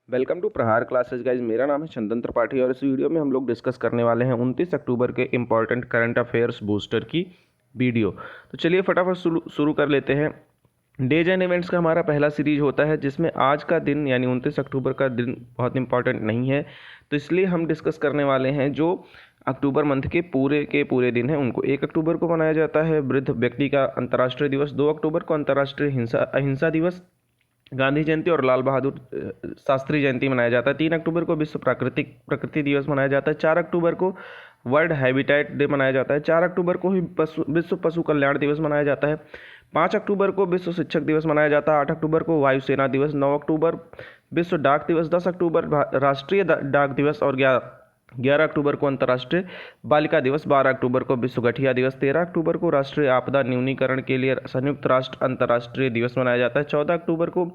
Welcome to प्रहार classes guys. मेरा नाम है चंदन त्रिपाठी और इस वीडियो में हम लोग डिस्कस करने वाले हैं 29 अक्टूबर के इम्पॉर्टेंट करंट अफेयर्स बूस्टर की वीडियो। तो चलिए फटाफट शुरू कर लेते हैं। डेज एंड इवेंट्स का हमारा पहला सीरीज होता है जिसमें आज का दिन यानी 29 अक्टूबर का दिन बहुत इंपॉर्टेंट नहीं है, तो इसलिए हम डिस्कस करने वाले हैं जो अक्टूबर मंथ के पूरे दिन हैं उनको। 1 अक्टूबर को मनाया जाता है वृद्ध व्यक्ति का अंतर्राष्ट्रीय दिवस, 2 अक्टूबर को अंतर्राष्ट्रीय अहिंसा दिवस, गांधी जयंती और लाल बहादुर शास्त्री जयंती मनाया जाता है। 3 अक्टूबर को विश्व प्रकृति दिवस मनाया जाता है। 4 अक्टूबर को वर्ल्ड हैबिटेट डे मनाया जाता है। 4 अक्टूबर को ही विश्व पशु कल्याण दिवस मनाया जाता है। 5 अक्टूबर को विश्व शिक्षक दिवस मनाया जाता है। 8 अक्टूबर को वायुसेना दिवस। 9 अक्टूबर विश्व डाक दिवस। 10 अक्टूबर राष्ट्रीय डाक दिवस और 11 अक्टूबर को अंतर्राष्ट्रीय बालिका दिवस। 12 अक्टूबर को विश्व गठिया दिवस। 13 अक्टूबर को राष्ट्रीय आपदा न्यूनीकरण के लिए संयुक्त राष्ट्र अंतर्राष्ट्रीय दिवस मनाया जाता है। 14 अक्टूबर को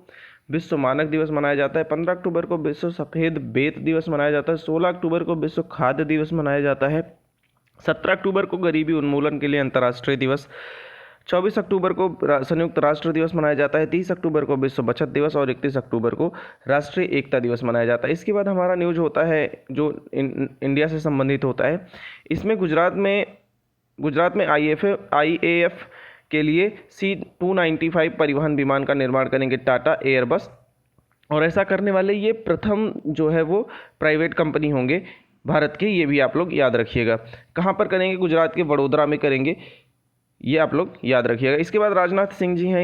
विश्व मानक दिवस मनाया जाता है। 15 अक्टूबर को विश्व सफ़ेद बेत दिवस मनाया जाता है। 16 अक्टूबर को विश्व खाद्य दिवस मनाया जाता है। 17 अक्टूबर को गरीबी उन्मूलन के लिए अंतर्राष्ट्रीय दिवस। 24 अक्टूबर को संयुक्त राष्ट्र दिवस मनाया जाता है। 30 अक्टूबर को विश्व बचत दिवस और 31 अक्टूबर को राष्ट्रीय एकता दिवस मनाया जाता है। इसके बाद हमारा न्यूज होता है जो इंडिया से संबंधित होता है। इसमें गुजरात में IAF के लिए C295 परिवहन विमान का निर्माण करेंगे टाटा एयरबस, और ऐसा करने वाले ये प्रथम जो है वो प्राइवेट कंपनी होंगे भारत के। ये भी आप लोग याद रखिएगा। कहाँ पर करेंगे? गुजरात के वडोदरा में करेंगे, ये आप लोग याद रखिएगा। इसके बाद राजनाथ सिंह जी हैं,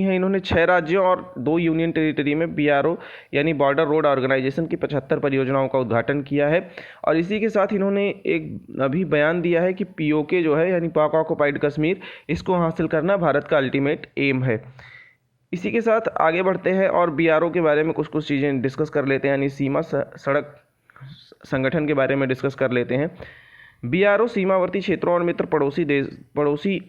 इन्होंने 6 राज्यों और 2 यूनियन टेरिटरी में BRO यानी बॉर्डर रोड ऑर्गेनाइजेशन की 75 परियोजनाओं का उद्घाटन किया है। और इसी के साथ इन्होंने एक अभी बयान दिया है कि POK जो है यानी पाक ऑक्युपाइड कश्मीर, इसको हासिल करना भारत का अल्टीमेट एम है। इसी के साथ आगे बढ़ते हैं और BRO के बारे में कुछ चीज़ें डिस्कस कर लेते हैं, यानी सीमा सड़क संगठन के बारे में डिस्कस कर लेते हैं। BRO सीमावर्ती क्षेत्रों और मित्र पड़ोसी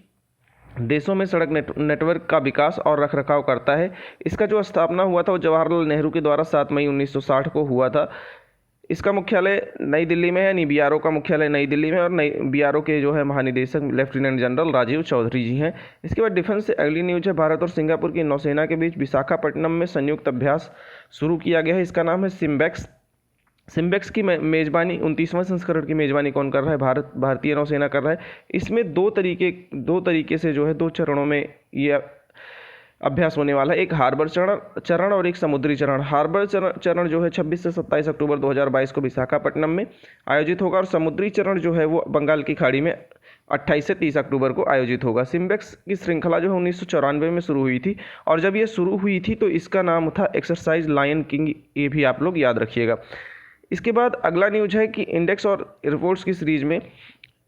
देशों में सड़क नेटवर्क का विकास और रखरखाव करता है। इसका जो स्थापना हुआ था वो जवाहरलाल नेहरू के द्वारा 7 मई 1960 को हुआ था। इसका मुख्यालय नई दिल्ली में है, यानी BRO का मुख्यालय नई दिल्ली में, और BRO के जो है महानिदेशक लेफ्टिनेंट जनरल राजीव चौधरी जी हैं। इसके बाद डिफेंस से अगली न्यूज है। भारत और सिंगापुर की नौसेना के बीच विशाखापट्टनम में संयुक्त अभ्यास शुरू किया गया है। इसका नाम है सिम्बेक्स की मेजबानी 29वां संस्करण की मेजबानी कौन कर रहा है? भारतीय नौसेना कर रहा है। इसमें दो तरीके से जो है 2 चरणों में ये अभ्यास होने वाला है। एक हार्बर चरण और एक समुद्री चरण। हार्बर चरण जो है 26 से 27 अक्टूबर 2022 को विशाखापट्टनम में आयोजित होगा, और समुद्री चरण जो है वो बंगाल की खाड़ी में 28 से 30 अक्टूबर को आयोजित होगा। सिम्बेक्स की श्रृंखला जो है 1994 में शुरू हुई थी, और जब ये शुरू हुई थी तो इसका नाम था एक्सरसाइज लायन किंग, ये भी आप लोग याद रखिएगा। इसके बाद अगला न्यूज है कि इंडेक्स और रिपोर्ट्स की सीरीज में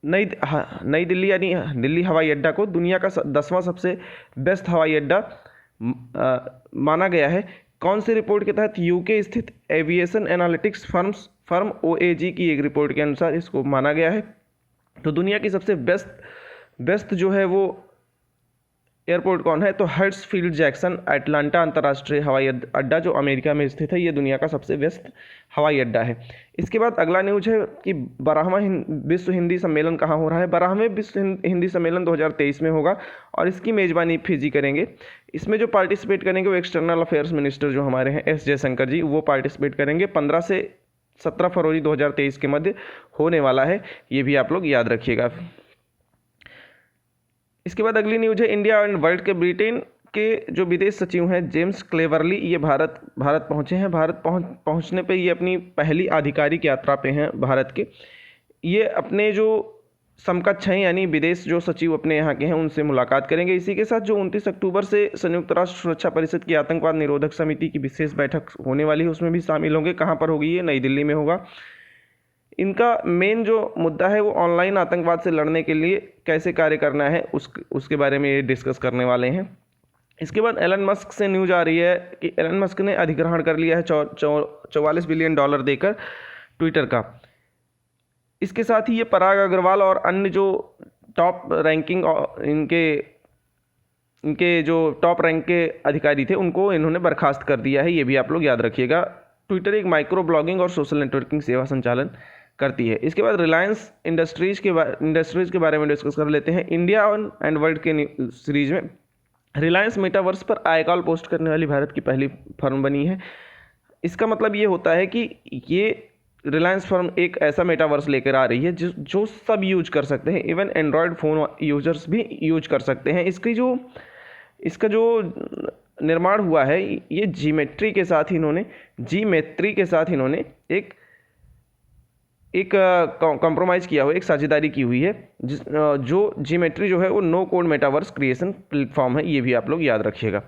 नई दिल्ली यानी दिल्ली हवाई अड्डा को दुनिया का 10वां सबसे बेस्ट हवाई अड्डा माना गया है। कौन सी रिपोर्ट के तहत? UK स्थित एविएशन एनालिटिक्स फर्म OAG की एक रिपोर्ट के अनुसार इसको माना गया है। तो दुनिया की सबसे बेस्ट जो है वो एयरपोर्ट कौन है? तो हर्ट्सफील्ड जैक्सन अटलांटा अंतर्राष्ट्रीय हवाई अड्डा जो अमेरिका में स्थित है, ये दुनिया का सबसे बेस्ट हवाई अड्डा है। इसके बाद अगला न्यूज है कि 12वां विश्व हिंदी सम्मेलन कहाँ हो रहा है? 12वें विश्व हिंदी सम्मेलन 2023 में होगा, और इसकी मेजबानी फिजी करेंगे। इसमें जो पार्टिसिपेट करेंगे वो एक्सटर्नल अफेयर्स मिनिस्टर जो हमारे हैं S जयशंकर जी, वो पार्टिसिपेट करेंगे। 15 से 17 फरवरी 2023 के मध्य होने वाला है, ये भी आप लोग याद रखिएगा। इसके बाद अगली न्यूज है इंडिया एंड वर्ल्ड के ब्रिटेन के जो विदेश सचिव हैं जेम्स क्लेवरली, ये भारत पहुंचे हैं। भारत पहुंचने पे ये अपनी पहली आधिकारिक यात्रा पे हैं भारत के। ये अपने जो समकक्ष हैं यानी विदेश जो सचिव अपने यहाँ के हैं उनसे मुलाकात करेंगे। इसी के साथ जो 29 अक्टूबर से संयुक्त राष्ट्र सुरक्षा परिषद की आतंकवाद निरोधक समिति की विशेष बैठक होने वाली है, उसमें भी शामिल होंगे। कहाँ पर होगी? ये नई दिल्ली में होगा। इनका मेन जो मुद्दा है वो ऑनलाइन आतंकवाद से लड़ने के लिए कैसे कार्य करना है उसके बारे में ये डिस्कस करने वाले हैं। इसके बाद एलन मस्क से न्यूज आ रही है कि एलन मस्क ने अधिग्रहण कर लिया है 44 बिलियन डॉलर देकर ट्विटर का। इसके साथ ही ये पराग अग्रवाल और अन्य जो टॉप रैंकिंग इनके जो टॉप रैंक के अधिकारी थे उनको इन्होंने बर्खास्त कर दिया है, ये भी आप लोग याद रखिएगा। ट्विटर एक माइक्रो ब्लॉगिंग और सोशल नेटवर्किंग सेवा संचालन करती है। इसके बाद रिलायंस इंडस्ट्रीज के बारे में डिस्कस कर लेते हैं। इंडिया एंड वर्ल्ड के सीरीज में रिलायंस मेटावर्स पर आईकॉल पोस्ट करने वाली भारत की पहली फर्म बनी है। इसका मतलब ये होता है कि ये रिलायंस फर्म एक ऐसा मेटावर्स लेकर आ रही है जो सब यूज कर सकते हैं, इवन एंड्रॉयड फ़ोन यूजर्स भी यूज कर सकते हैं। इसका जो निर्माण हुआ है ये जीमेट्री के साथ इन्होंने एक कॉम्प्रोमाइज़ किया हुआ, एक साझेदारी की हुई है, जो जीमेट्री जो है वो no code metaverse creation platform है, ये भी आप लोग याद रखिएगा।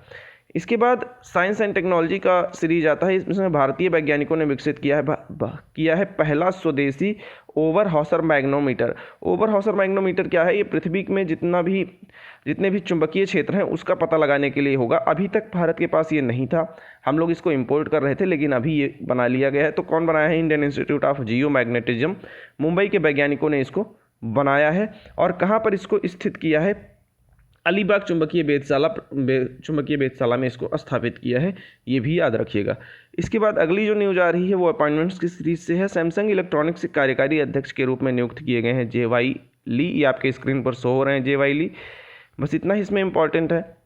इसके बाद साइंस एंड टेक्नोलॉजी का सीरीज आता है। इसमें भारतीय वैज्ञानिकों ने विकसित किया है पहला स्वदेशी ओवर हॉसर मैग्नोमीटर। ओवर हॉसर मैग्नोमीटर क्या है? ये पृथ्वी में जितने भी चुंबकीय क्षेत्र हैं उसका पता लगाने के लिए होगा। अभी तक भारत के पास ये नहीं था, हम लोग इसको इंपोर्ट कर रहे थे, लेकिन अभी ये बना लिया गया है। तो कौन बनाया है? Indian institute of geo magnetism, Mumbai के वैज्ञानिकों ने इसको बनाया है। और कहाँ पर इसको स्थित किया है? अलीबाग चुंबकीय वेधशाला में इसको स्थापित किया है, ये भी याद रखिएगा। इसके बाद अगली जो न्यूज आ रही है वो अपॉइंटमेंट्स की सीरीज से है। सैमसंग इलेक्ट्रॉनिक्स के कार्यकारी अध्यक्ष के रूप में नियुक्त किए गए हैं जे.वाई. ली। ये आपके स्क्रीन पर शो हो रहे हैं, जे.वाई. ली। बस इतना ही इसमें इंपॉर्टेंट है।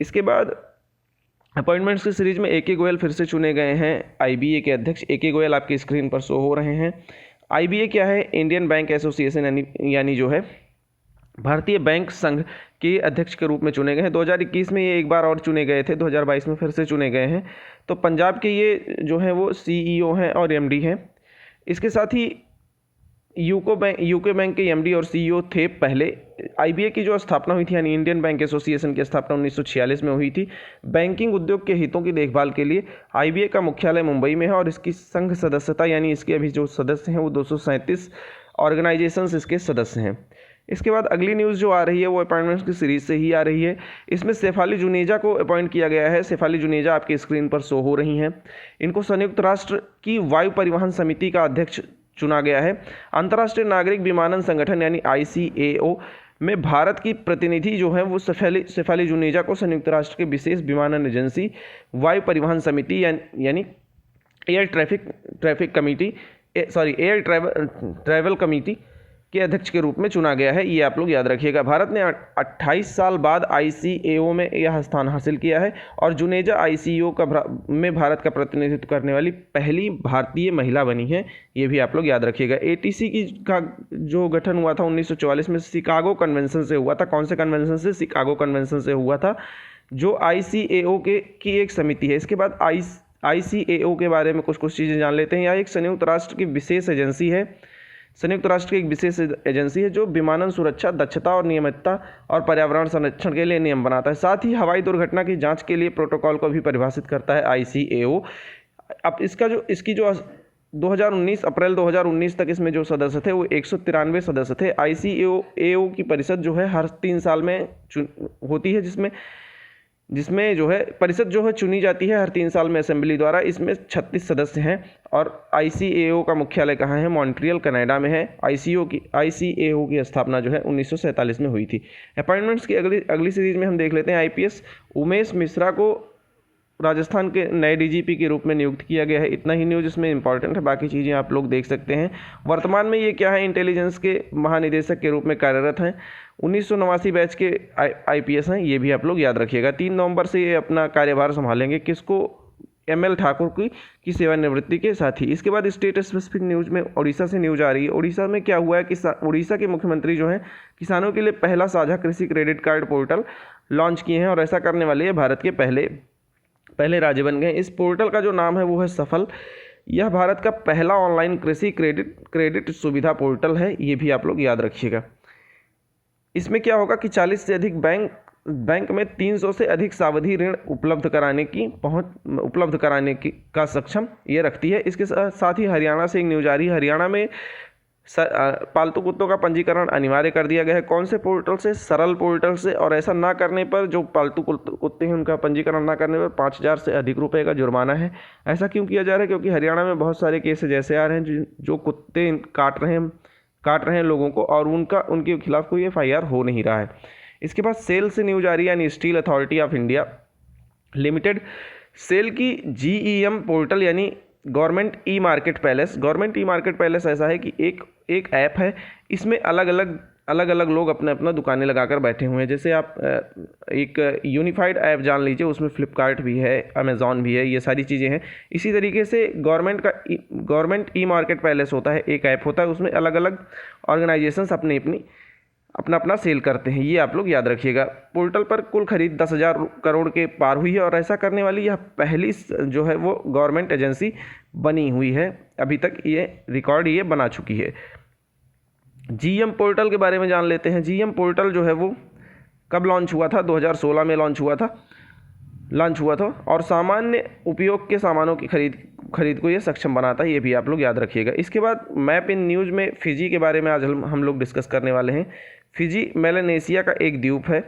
इसके बाद अपॉइंटमेंट्स की सीरीज में ए.के. गोयल फिर से चुने गए हैं IBA के अध्यक्ष। ए.के. गोयल आपकी स्क्रीन पर शो हो रहे हैं। IBA क्या है? इंडियन बैंक एसोसिएशन, यानी जो है भारतीय बैंक संघ के अध्यक्ष के रूप में चुने गए हैं। 2021 में ये एक बार और चुने गए थे, 2022 में फिर से चुने गए हैं। तो पंजाब के ये जो हैं वो CEO हैं और MD हैं। इसके साथ ही यूके बैंक के MD और CEO थे पहले। IBA की जो स्थापना हुई थी, यानी इंडियन बैंक एसोसिएशन की स्थापना 1946 में हुई थी। बैंकिंग उद्योग के हितों की देखभाल के लिए IBA का मुख्यालय मुंबई में है और इसकी संघ सदस्यता, यानी इसके अभी जो सदस्य हैं वो 237 ऑर्गेनाइजेशंस इसके सदस्य हैं। इसके बाद अगली न्यूज़ जो आ रही है वो अपॉइंटमेंट्स की सीरीज से ही आ रही है। इसमें शेफाली जुनेजा को अपॉइंट किया गया है। शेफाली जुनेजा आपकी स्क्रीन पर शो हो रही हैं। इनको संयुक्त राष्ट्र की वायु परिवहन समिति का अध्यक्ष चुना गया है। अंतर्राष्ट्रीय नागरिक विमानन संगठन यानी ICAO में भारत की प्रतिनिधि जो है वो शेफाली जुनेजा को संयुक्त राष्ट्र के विशेष विमानन एजेंसी वायु परिवहन समिति यानी एयर ट्रैवल कमिटी के अध्यक्ष के रूप में चुना गया है, ये आप लोग याद रखिएगा। भारत ने 28 साल बाद ICAO में यह स्थान हासिल किया है और जुनेजा ICAO में भारत का प्रतिनिधित्व करने वाली पहली भारतीय महिला बनी है, ये भी आप लोग याद रखिएगा। ATC का जो गठन हुआ था 1944 में शिकागो कन्वेंशन से हुआ था। कौन से कन्वेंशन से? शिकागो कन्वेंशन से हुआ था, जो ICAO की एक समिति है। इसके बाद ICAO के बारे में कुछ चीज़ें जान लेते हैं। यह एक संयुक्त राष्ट्र की विशेष एजेंसी है। संयुक्त राष्ट्र की एक विशेष एजेंसी है जो विमानन सुरक्षा, दक्षता और नियमितता और पर्यावरण संरक्षण के लिए नियम बनाता है। साथ ही हवाई दुर्घटना की जांच के लिए प्रोटोकॉल को भी परिभाषित करता है ICAO। अब इसकी जो 2019 अप्रैल 2019 तक इसमें जो सदस्य थे वो 193 सदस्य थे। ICAO की परिषद जो है हर 3 साल में होती है, जिसमें जो है परिषद जो है चुनी जाती है हर 3 साल में असेंबली द्वारा। इसमें 36 सदस्य हैं और ICAO का मुख्यालय कहाँ है? मॉन्ट्रियल, कनाडा में है। ICAO की स्थापना जो है 1947 में हुई थी। अपॉइंटमेंट्स की अगली सीरीज में हम देख लेते हैं। IPS उमेश मिश्रा को राजस्थान के नए DGP के रूप में नियुक्त किया गया है। इतना ही न्यूज़ इसमें इंपॉर्टेंट है, बाकी चीज़ें आप लोग देख सकते हैं। वर्तमान में ये क्या है? इंटेलिजेंस के महानिदेशक के रूप में कार्यरत हैं। 1989 बैच के IPS हैं, ये भी आप लोग याद रखिएगा। 3 नवंबर से ये अपना कार्यभार संभालेंगे। किसको? ML ठाकुर की सेवानिवृत्ति के साथ ही। इसके बाद स्टेट स्पेसिफिक न्यूज़ में उड़ीसा से न्यूज़ आ रही है। उड़ीसा में क्या हुआ है कि उड़ीसा के मुख्यमंत्री जो हैं किसानों के लिए पहला साझा कृषि क्रेडिट कार्ड पोर्टल लॉन्च किए हैं और ऐसा करने वाले ये भारत के पहले राज्य बन गए। इस पोर्टल का जो नाम है वो है सफल। यह भारत का पहला ऑनलाइन कृषि क्रेडिट सुविधा पोर्टल है, ये भी आप लोग याद रखिएगा। इसमें क्या होगा कि 40 से अधिक बैंक में 300 से अधिक सावधि ऋण उपलब्ध कराने की का सक्षम ये रखती है। इसके साथ ही हरियाणा से एक न्यूज आ रही है। हरियाणा में पालतू कुत्तों का पंजीकरण अनिवार्य कर दिया गया है। कौन से पोर्टल से? सरल पोर्टल से। और ऐसा ना करने पर जो पालतू कुत्ते हैं उनका पंजीकरण ना करने पर 5000 से अधिक रुपए का जुर्माना है। ऐसा क्यों किया जा रहा है? क्योंकि हरियाणा में बहुत सारे केस ऐसे आ रहे हैं जो कुत्ते काट रहे हैं लोगों को और उनके खिलाफ कोई FIR हो नहीं रहा है। इसके बाद सेल से न्यूज आ रही है, यानी steel authority of India limited. SAIL की GEM पोर्टल यानी गवर्नमेंट ई मार्केट पैलेस ऐसा है कि एक ऐप है। इसमें अलग अलग अलग अलग लोग अपने अपना दुकानें लगाकर बैठे हुए हैं। जैसे आप एक यूनिफाइड ऐप जान लीजिए, उसमें फ्लिपकार्ट भी है, अमेज़ॉन भी है, ये सारी चीज़ें हैं। इसी तरीके से गवर्नमेंट ई मार्केट पैलेस होता है, एक ऐप होता है, उसमें अलग अलग ऑर्गेनाइजेशंस अपना अपना सेल करते हैं, ये आप लोग याद रखिएगा। पोर्टल पर कुल खरीद 10,000 करोड़ के पार हुई है और ऐसा करने वाली यह पहली जो है वो गवर्नमेंट एजेंसी बनी हुई है। अभी तक ये रिकॉर्ड ये बना चुकी है। जीएम पोर्टल के बारे में जान लेते हैं। जीएम पोर्टल जो है वो कब लॉन्च हुआ था? 2016 में लॉन्च हुआ था और सामान्य उपयोग के सामानों की खरीद को ये सक्षम बनाता है, ये भी आप लोग याद रखिएगा। इसके बाद मैप इन न्यूज़ में फिजी के बारे में आज हम लोग डिस्कस करने वाले हैं। फिजी मेलानेशिया का एक द्वीप है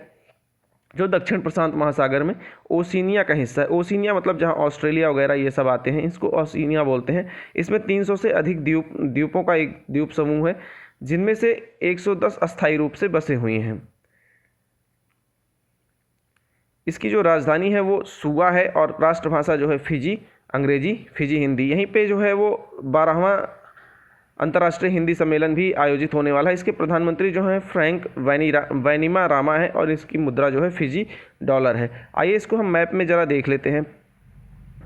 जो दक्षिण प्रशांत महासागर में ओशिनिया का हिस्सा है। ओशिनिया मतलब जहाँ ऑस्ट्रेलिया वगैरह ये सब आते हैं, इसको ओशिनिया बोलते हैं। इसमें 300 से अधिक द्वीपों का एक द्वीप समूह है, जिनमें से 110 अस्थायी रूप से बसे हुए हैं। इसकी जो राजधानी है वो सुआ है और राष्ट्रभाषा जो है फिजी अंग्रेजी, फिजी हिंदी। यहीं पे जो है वो 12वां अंतर्राष्ट्रीय हिंदी सम्मेलन भी आयोजित होने वाला है। इसके प्रधानमंत्री जो हैं फ्रैंक वैनिमारामा है और इसकी मुद्रा जो है फिजी डॉलर है। आइए इसको हम मैप में ज़रा देख लेते हैं।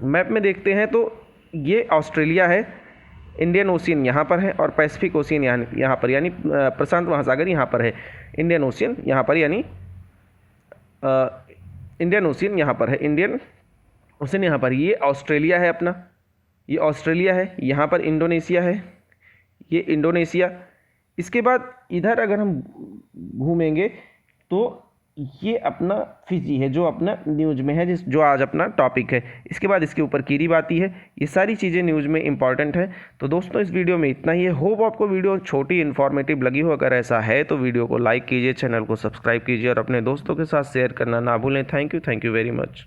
मैप में देखते हैं तो ये ऑस्ट्रेलिया है, इंडियन ओशियन यहाँ पर है और पैसिफिक ओशियन यहाँ पर, यानी प्रशांत महासागर यहाँ पर है। इंडियन ओशियन यहाँ पर, यानी इंडियन ओशियन यहाँ पर है, इंडियन ओशियन यहाँ पर। ये ऑस्ट्रेलिया है अपना, ये ऑस्ट्रेलिया है। यहाँ पर इंडोनेशिया है, ये इंडोनेशिया। इसके बाद इधर अगर हम घूमेंगे तो ये अपना फिजी है जो अपना न्यूज़ में है, जो आज अपना टॉपिक है। इसके बाद इसके ऊपर किरिबाती है। ये सारी चीज़ें न्यूज़ में इंपॉर्टेंट है। तो दोस्तों इस वीडियो में इतना ही है। होप आपको वीडियो छोटी इन्फॉर्मेटिव लगी हो। अगर ऐसा है तो वीडियो को लाइक कीजिए, चैनल को सब्सक्राइब कीजिए और अपने दोस्तों के साथ शेयर करना ना भूलें। Thank you very much.